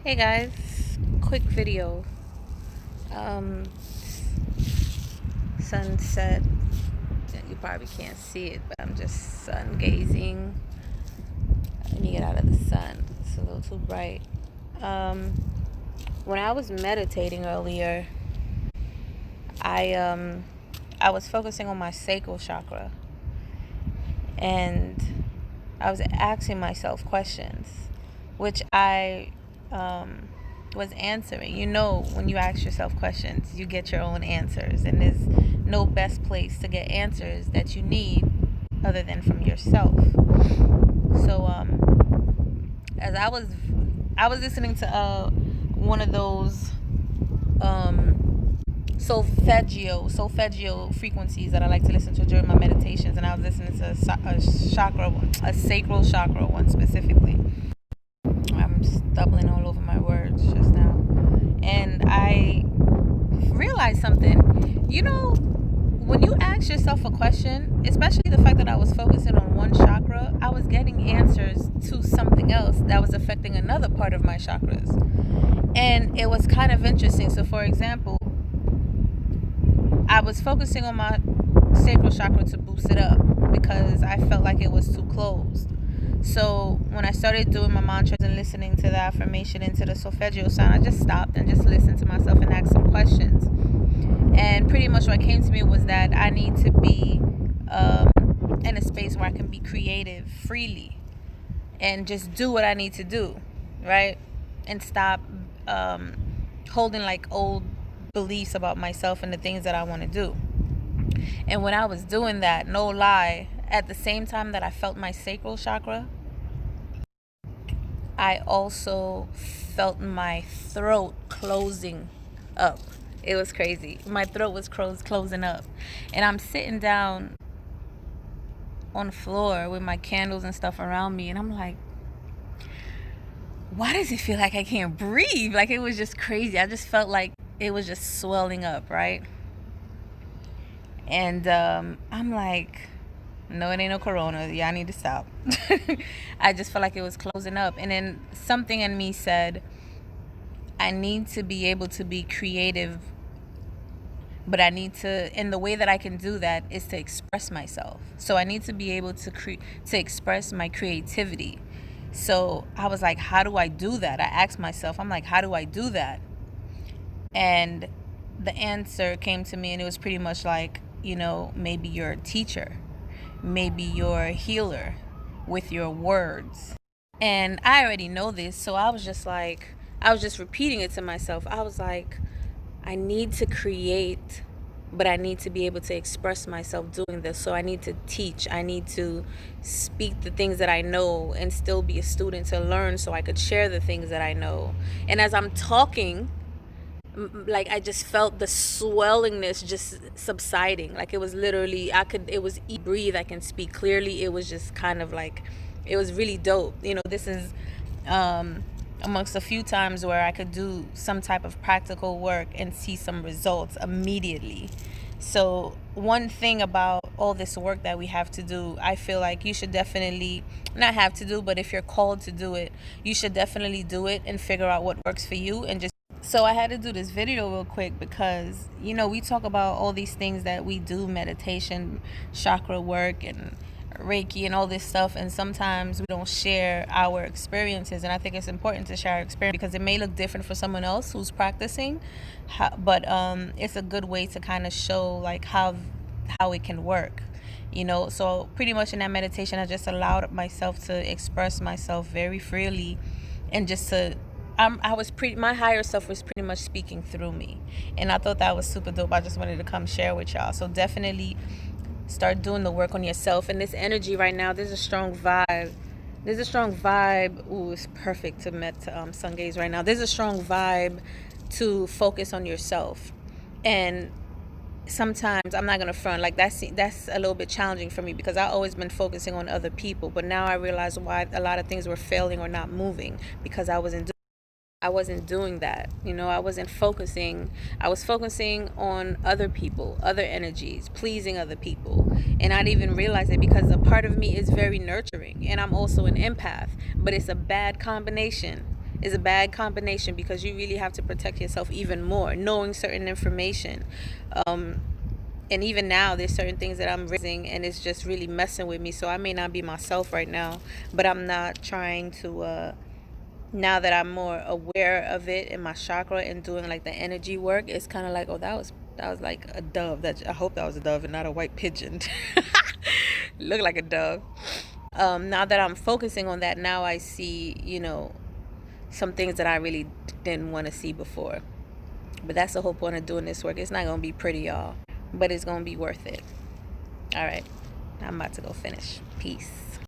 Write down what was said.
Hey guys, quick video. Um, Sunset. You probably can't see it, but I'm just sun gazing. Let me get out of the sun. It's a little too bright. Um, when I was meditating earlier, I was focusing on my sacral chakra, and I was asking myself questions, which I was answering. You know, when you ask yourself questions, you get your own answers, and there's no best place to get answers that you need other than from yourself. So, as I was listening to one of those solfeggio frequencies that I like to listen to during my meditations, and I was listening to a sacral chakra one specifically. I'm stumbling all over my words just now. And I realized something. You know, when you ask yourself a question, especially the fact that I was focusing on one chakra, I was getting answers to something else that was affecting another part of my chakras. And it was kind of interesting. So, for example, I was focusing on my sacral chakra to boost it up because I felt like it was too closed. So when I started doing my mantras and listening to the affirmation into the solfeggio sound, I just stopped and just listened to myself and asked some questions. And pretty much what came to me was that I need to be in a space where I can be creative freely and just do what I need to do, right? And stop holding like old beliefs about myself and the things that I want to do. And when I was doing that, no lie, at the same time that I felt my sacral chakra, I also felt my throat closing up. It was crazy. My throat was closing up. And I'm sitting down on the floor with my candles and stuff around me, and I'm like, why does it feel like I can't breathe? Like, it was just crazy. I just felt like it was just swelling up, right? And I'm like, no, it ain't no corona. Y'all need to stop. I just felt like it was closing up. And then something in me said, I need to be able to be creative, but I need to, and the way that I can do that is to express myself. So I need to be able to express my creativity. So I was like, how do I do that? I asked myself, I'm like, how do I do that? And the answer came to me, and it was pretty much like, you know, maybe you're a teacher. Maybe you're a healer with your words. And I already know this, so I was just repeating it to myself. I was like, I need to create, but I need to be able to express myself doing this. So I need to teach. I need to speak the things that I know and still be a student to learn so I could share the things that I know. And as I'm talking, like, I just felt the swellingness just subsiding. Like, it was literally, it was breathe, I can speak clearly. It was just kind of like, it was really dope. You know, this is amongst a few times where I could do some type of practical work and see some results immediately. So one thing about all this work that we have to do, I feel like you should definitely not have to do, but if you're called to do it, you should definitely do it and figure out what works for you. And just, so I had to do this video real quick because, you know, we talk about all these things that we do, meditation, chakra work, and Reiki and all this stuff, and sometimes we don't share our experiences. And I think it's important to share our experience because it may look different for someone else who's practicing, but it's a good way to kind of show like how it can work, you know. So pretty much in that meditation, I just allowed myself to express myself very freely, and just to my higher self was pretty much speaking through me, and I thought that was super dope. I just wanted to come share with y'all. So definitely start doing the work on yourself. And this energy right now, there's a strong vibe. Ooh, it's perfect to sun gaze right now. There's a strong vibe to focus on yourself. And sometimes, I'm not gonna front, like that's a little bit challenging for me because I've always been focusing on other people, but now I realize why a lot of things were failing or not moving, because I wasn't doing that. You know, I was focusing on other people, other energies, pleasing other people. And I didn't even realize it because a part of me is very nurturing, and I'm also an empath, but it's a bad combination. is a bad combination, because you really have to protect yourself even more, knowing certain information. And even now, there's certain things that I'm raising, and it's just really messing with me. So I may not be myself right now, but I'm not trying to, now that I'm more aware of it in my chakra and doing like the energy work, it's kind of like, oh, that was like a dove. I hope that was a dove and not a white pigeon. Look like a dove. Now that I'm focusing on that, now I see, some things that I really didn't want to see before. But that's the whole point of doing this work. It's not going to be pretty, y'all, but it's going to be worth it. All right, I'm about to go finish. Peace.